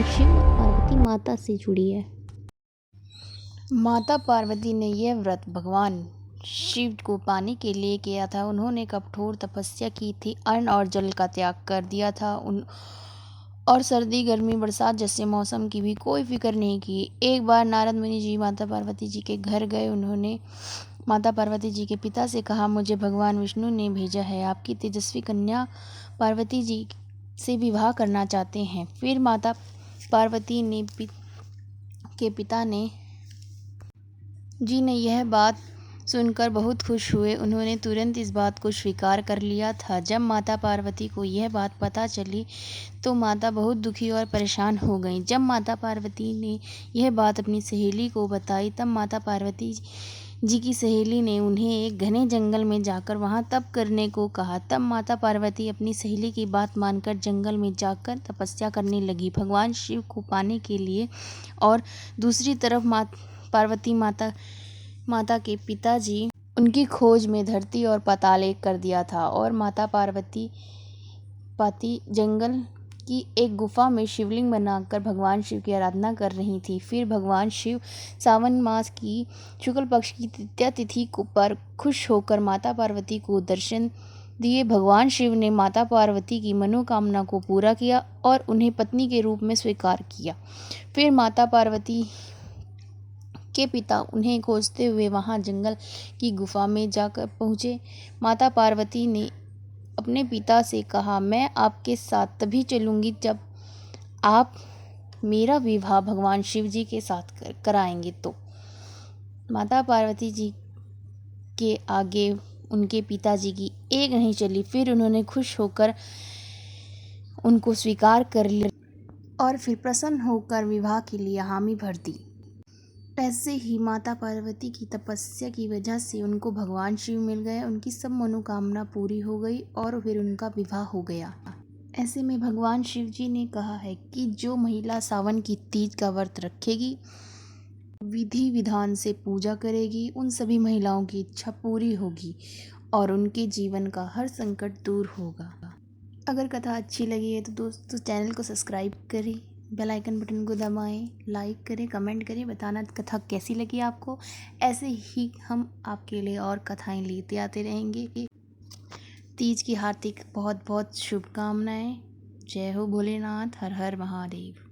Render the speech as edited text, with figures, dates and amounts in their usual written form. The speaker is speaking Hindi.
भगवान शिव और पार्वती माता से जुड़ी है। माता पार्वती ने यह व्रत भगवान शिव को पाने के लिए किया था। उन्होंने कठोर तपस्या की थी, अन्न और जल का त्याग कर दिया था और सर्दी गर्मी बरसात जैसे मौसम की भी कोई फिक्र नहीं की। एक बार नारद मुनि जी माता पार्वती जी के घर गए। उन्होंने माता पार्वती जी के पिता से कहा, मुझे भगवान विष्णु ने भेजा है, आपकी तेजस्वी कन्या पार्वती जी से विवाह करना चाहते हैं। फिर माता पार्वती ने के पिता ने यह बात सुनकर बहुत खुश हुए। उन्होंने तुरंत इस बात को स्वीकार कर लिया था। जब माता पार्वती को यह बात पता चली तो माता बहुत दुखी और परेशान हो गईं। जब माता पार्वती ने यह बात अपनी सहेली को बताई तब माता पार्वती जी की सहेली ने उन्हें एक घने जंगल में जाकर वहां तप करने को कहा। तब माता पार्वती अपनी सहेली की बात मानकर जंगल में जाकर तपस्या करने लगी भगवान शिव को पाने के लिए। और दूसरी तरफ पार्वती माता के पिताजी उनकी खोज में धरती और पाताल एक कर दिया था और माता पार्वती जंगल की एक गुफा में शिवलिंग बनाकर भगवान शिव की आराधना कर रही थी। फिर भगवान शिव सावन मास की शुक्ल पक्ष की तृतीया तिथि पर खुश होकर माता पार्वती को दर्शन दिए। भगवान शिव ने माता पार्वती की मनोकामना को पूरा किया और उन्हें पत्नी के रूप में स्वीकार किया। फिर माता पार्वती के पिता उन्हें खोजते हुए वहां जंगल की गुफा में जाकर पहुंचे। माता पार्वती ने अपने पिता से कहा, मैं आपके साथ तभी चलूंगी जब आप मेरा विवाह भगवान शिव जी के साथ कराएंगे। तो माता पार्वती जी के आगे उनके पिताजी की एक नहीं चली। फिर उन्होंने खुश होकर उनको स्वीकार कर लिया और फिर प्रसन्न होकर विवाह के लिए हामी भर दी। ऐसे ही माता पार्वती की तपस्या की वजह से उनको भगवान शिव मिल गए। उनकी सब मनोकामना पूरी हो गई और फिर उनका विवाह हो गया। ऐसे में भगवान शिव जी ने कहा है कि जो महिला सावन की तीज का व्रत रखेगी, विधि विधान से पूजा करेगी, उन सभी महिलाओं की इच्छा पूरी होगी और उनके जीवन का हर संकट दूर होगा। अगर कथा अच्छी लगी है तो दोस्तों चैनल को सब्सक्राइब करें, बेल आइकन बटन को दबाएं, लाइक करें, कमेंट करें, बताना कथा कैसी लगी आपको। ऐसे ही हम आपके लिए और कथाएं लेते आते रहेंगे। तीज की हार्दिक बहुत बहुत शुभकामनाएं। जय हो भोलेनाथ, हर हर महादेव।